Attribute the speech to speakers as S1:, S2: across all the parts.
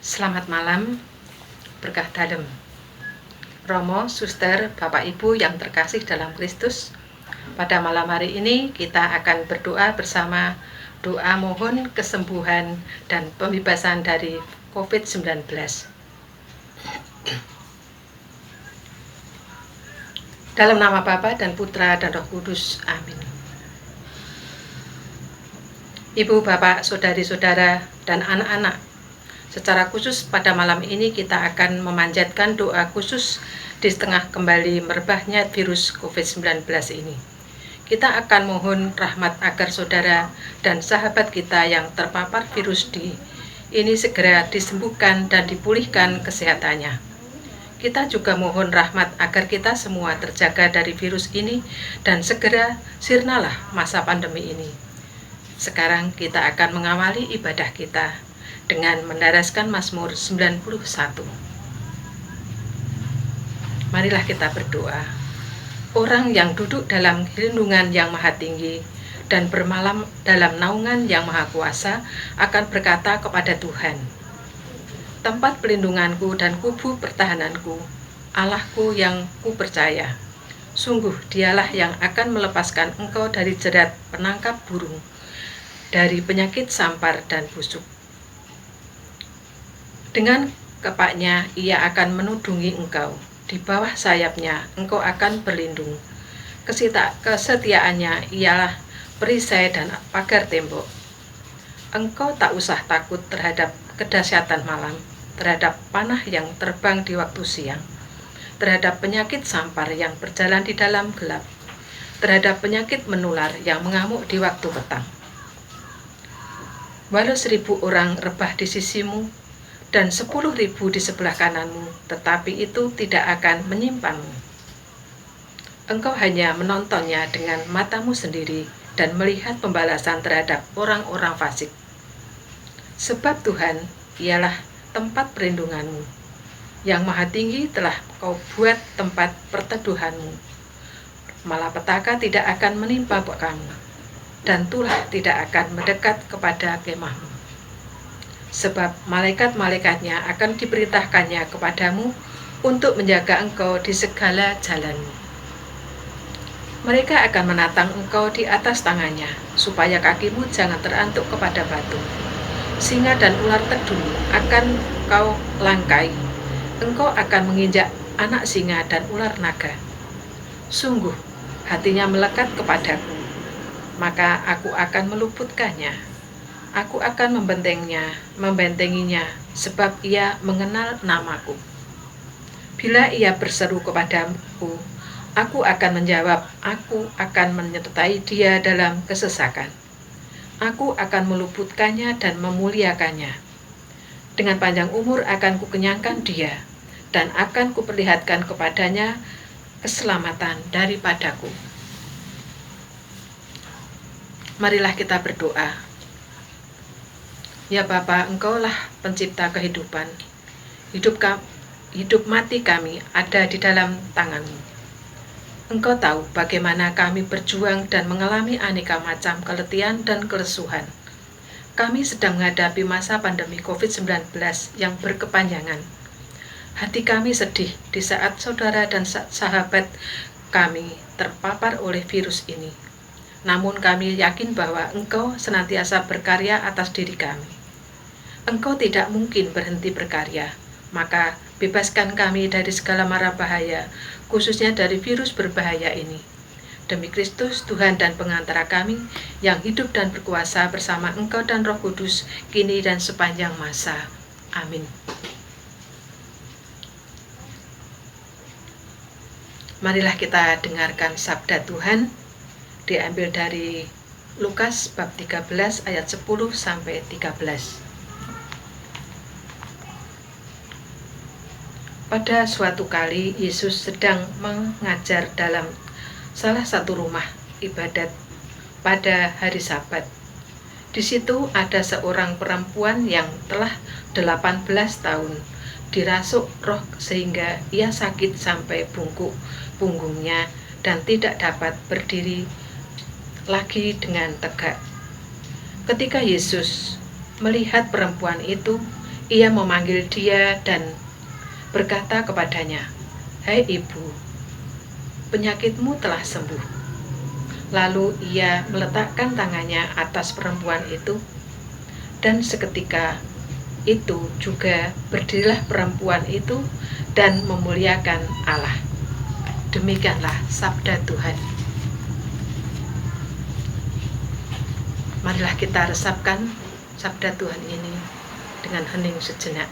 S1: Selamat malam, berkah dalem. Romo, suster, Bapak Ibu yang terkasih dalam Kristus, pada malam hari ini kita akan berdoa bersama doa mohon kesembuhan dan pembebasan dari COVID-19. Dalam nama Bapa dan Putra dan Roh Kudus, amin. Ibu, Bapak, saudari-saudara, dan anak-anak, secara khusus pada malam ini kita akan memanjatkan doa khusus di tengah kembali merebahnya virus COVID-19 ini. Kita akan mohon rahmat agar saudara dan sahabat kita yang terpapar virus ini segera disembuhkan dan dipulihkan kesehatannya. Kita juga mohon rahmat agar kita semua terjaga dari virus ini dan segera sirnalah masa pandemi ini. Sekarang kita akan mengawali ibadah kita dengan mendaraskan Mazmur 91. Marilah kita berdoa. Orang yang duduk dalam lindungan yang maha tinggi dan bermalam dalam naungan yang maha kuasa akan berkata kepada Tuhan, tempat pelindunganku dan kubu pertahananku, Allahku yang ku percaya. Sungguh dialah yang akan melepaskan engkau dari jerat penangkap burung, dari penyakit sampar dan busuk. Dengan kepaknya ia akan menudungi engkau, di bawah sayapnya engkau akan berlindung. Kesetiaannya ialah perisai dan pagar tembok. Engkau tak usah takut terhadap kedahsyatan malam, terhadap panah yang terbang di waktu siang, terhadap penyakit sampar yang berjalan di dalam gelap, terhadap penyakit menular yang mengamuk di waktu petang. Walau 1000 orang rebah di sisimu, dan 10.000 di sebelah kananmu, tetapi itu tidak akan menyimpanmu. Engkau hanya menontonnya dengan matamu sendiri dan melihat pembalasan terhadap orang-orang fasik. Sebab Tuhan ialah tempat perlindunganmu, yang maha tinggi telah kau buat tempat perteduhanmu. Malapetaka tidak akan menimpa kamu, dan tulah tidak akan mendekat kepada kemahmu. Sebab malaikat-malaikatnya akan diperintahkannya kepadamu untuk menjaga engkau di segala jalanmu. Mereka akan menatang engkau di atas tangannya, supaya kakimu jangan terantuk kepada batu. Singa dan ular tedung akan kau langkai. Engkau akan menginjak anak singa dan ular naga. Sungguh, hatinya melekat kepadaku, maka aku akan meluputkannya. Aku akan membentenginya, sebab ia mengenal namaku. Bila ia berseru kepadaku, aku akan menjawab, aku akan menyertai dia dalam kesesakan. Aku akan meluputkannya dan memuliakannya. Dengan panjang umur akan kukenyangkan dia, dan akan kuperlihatkan kepadanya keselamatan daripadaku. Marilah kita berdoa. Ya Bapa, Engkaulah pencipta kehidupan. Hidup mati kami ada di dalam tangan-Mu. Engkau tahu bagaimana kami berjuang dan mengalami aneka macam keletihan dan kelesuhan. Kami sedang menghadapi masa pandemi COVID-19 yang berkepanjangan. Hati kami sedih di saat saudara dan sahabat kami terpapar oleh virus ini. Namun kami yakin bahwa Engkau senantiasa berkarya atas diri kami. Engkau tidak mungkin berhenti berkarya, maka bebaskan kami dari segala mara bahaya, khususnya dari virus berbahaya ini. Demi Kristus, Tuhan dan pengantara kami, yang hidup dan berkuasa bersama Engkau dan Roh Kudus, kini dan sepanjang masa. Amin. Marilah kita dengarkan sabda Tuhan, diambil dari Lukas bab 13 ayat 10 sampai 13. Pada suatu kali Yesus sedang mengajar dalam salah satu rumah ibadat pada hari Sabat. Di situ ada seorang perempuan yang telah 18 tahun dirasuk roh sehingga ia sakit sampai bungkuk punggungnya dan tidak dapat berdiri lagi dengan tegak. Ketika Yesus melihat perempuan itu, Ia memanggil dia dan berkata kepadanya, "Hai ibu, penyakitmu telah sembuh." Lalu ia meletakkan tangannya atas perempuan itu, dan seketika itu juga berdirilah perempuan itu dan memuliakan Allah. Demikianlah sabda Tuhan. Marilah kita resapkan sabda Tuhan ini dengan hening sejenak.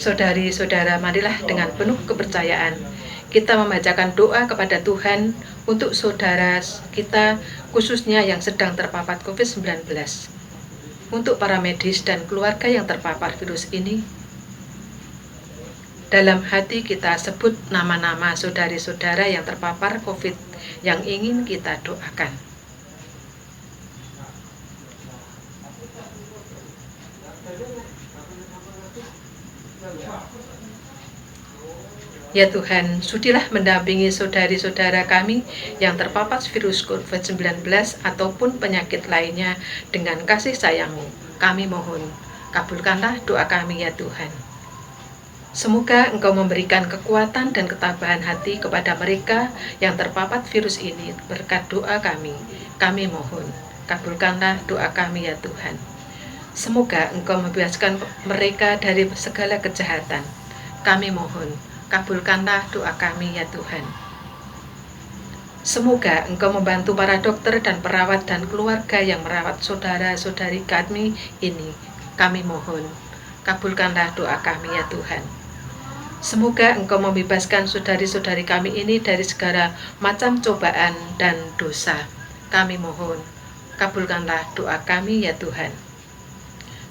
S1: Saudari-saudara, marilah dengan penuh kepercayaan kita membacakan doa kepada Tuhan untuk saudara kita khususnya yang sedang terpapar COVID-19. Untuk para medis dan keluarga yang terpapar virus ini, dalam hati kita sebut nama-nama saudari-saudara yang terpapar COVID yang ingin kita doakan. Ya Tuhan, sudilah mendampingi saudari-saudara kami yang terpapar virus COVID-19 ataupun penyakit lainnya dengan kasih sayang-Mu. Kami mohon, kabulkanlah doa kami ya Tuhan. Semoga Engkau memberikan kekuatan dan ketabahan hati kepada mereka yang terpapar virus ini berkat doa kami. Kami mohon, kabulkanlah doa kami ya Tuhan. Semoga Engkau membebaskan mereka dari segala kejahatan. Kami mohon, kabulkanlah doa kami ya Tuhan. Semoga Engkau membantu para dokter dan perawat dan keluarga yang merawat saudara-saudari kami ini. Kami mohon, kabulkanlah doa kami ya Tuhan. Semoga Engkau membebaskan saudari-saudari kami ini dari segala macam cobaan dan dosa. Kami mohon, kabulkanlah doa kami ya Tuhan.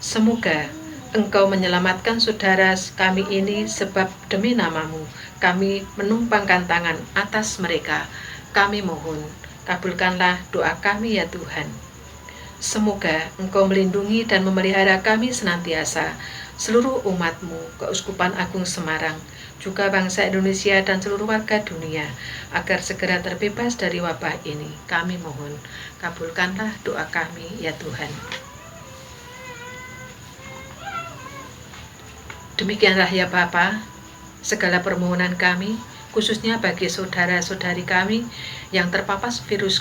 S1: Semoga Engkau menyelamatkan saudara kami ini sebab demi nama-Mu kami menumpangkan tangan atas mereka. Kami mohon, kabulkanlah doa kami ya Tuhan. Semoga Engkau melindungi dan memelihara kami senantiasa, seluruh umat-Mu, Keuskupan Agung Semarang, juga bangsa Indonesia dan seluruh warga dunia, agar segera terbebas dari wabah ini. Kami mohon, kabulkanlah doa kami ya Tuhan. Demikianlah ya Bapa, segala permohonan kami, khususnya bagi saudara-saudari kami yang terpapar virus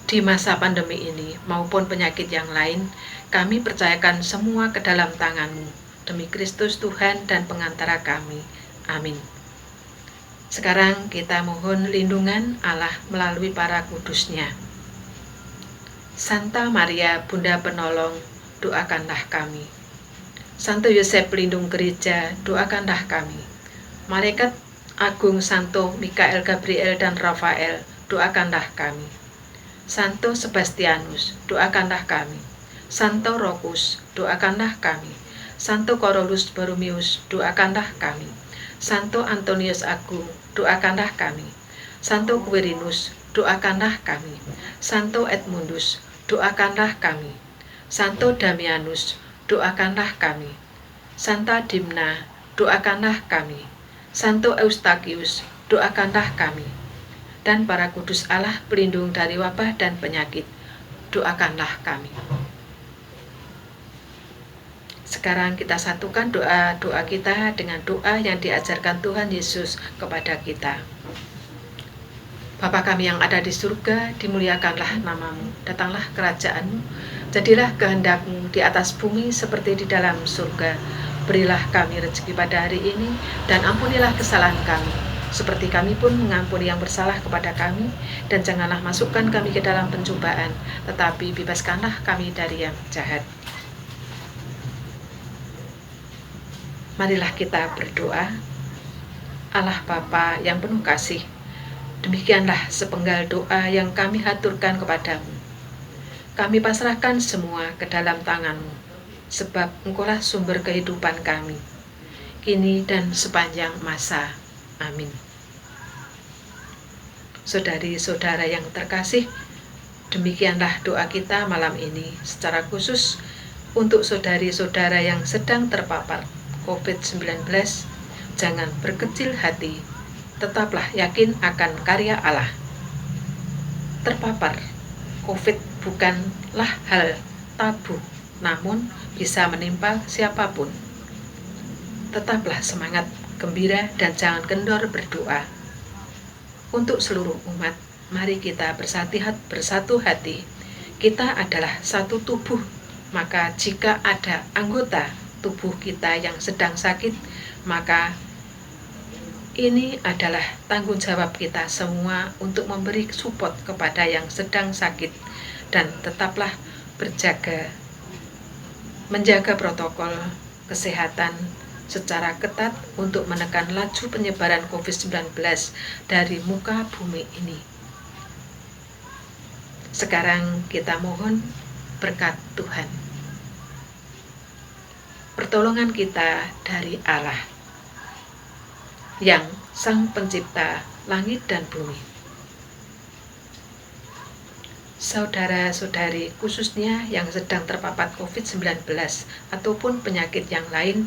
S1: di masa pandemi ini maupun penyakit yang lain, kami percayakan semua ke dalam tangan-Mu, demi Kristus Tuhan dan pengantara kami. Amin. Sekarang kita mohon lindungan Allah melalui para kudus-Nya. Santa Maria, Bunda Penolong, doakanlah kami. Santo Yosef pelindung gereja, doakanlah kami. Malaikat Agung Santo Mikael, Gabriel, dan Rafael, doakanlah kami. Santo Sebastianus, doakanlah kami. Santo Rokus, doakanlah kami. Santo Korolus Borromeus, doakanlah kami. Santo Antonius Agung, doakanlah kami. Santo Quirinus, doakanlah kami. Santo Edmundus, doakanlah kami. Santo Damianus, doakanlah kami. Santa Dimna, doakanlah kami. Santo Eustachius, doakanlah kami. Dan para kudus Allah pelindung dari wabah dan penyakit, doakanlah kami. Sekarang kita satukan doa-doa kita dengan doa yang diajarkan Tuhan Yesus kepada kita. Bapa kami yang ada di surga, dimuliakanlah nama-Mu, datanglah kerajaan-Mu, jadilah kehendak-Mu di atas bumi seperti di dalam surga. Berilah kami rezeki pada hari ini, dan ampunilah kesalahan kami, seperti kami pun mengampuni yang bersalah kepada kami, dan janganlah masukkan kami ke dalam pencobaan, tetapi bebaskanlah kami dari yang jahat. Marilah kita berdoa. Allah Bapa yang penuh kasih, demikianlah sepenggal doa yang kami haturkan kepadamu. Kami pasrahkan semua ke dalam tangan-Mu, sebab Engkaulah sumber kehidupan kami, kini dan sepanjang masa. Amin. Saudari-saudara yang terkasih, demikianlah doa kita malam ini secara khusus untuk saudari-saudara yang sedang terpapar COVID-19, jangan berkecil hati, tetaplah yakin akan karya Allah. Terpapar COVID bukanlah hal tabu, namun bisa menimpa siapapun. Tetaplah semangat, gembira, dan jangan kendor berdoa. Untuk seluruh umat, mari kita bersatu hati. Kita adalah satu tubuh, maka jika ada anggota tubuh kita yang sedang sakit, maka ini adalah tanggung jawab kita semua untuk memberi support kepada yang sedang sakit, dan tetaplah menjaga protokol kesehatan secara ketat untuk menekan laju penyebaran COVID-19 dari muka bumi ini. Sekarang kita mohon berkat Tuhan. Pertolongan kita dari Allah yang Sang Pencipta langit dan bumi. Saudara-saudari khususnya yang sedang terpapar COVID-19 ataupun penyakit yang lain,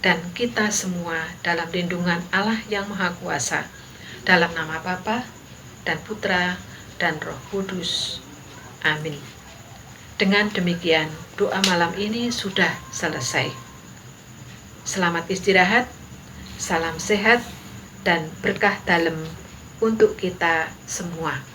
S1: dan kita semua dalam lindungan Allah yang Maha Kuasa, dalam nama Bapa dan Putra dan Roh Kudus. Amin. Dengan demikian, doa malam ini sudah selesai. Selamat istirahat, salam sehat, dan berkah dalam untuk kita semua.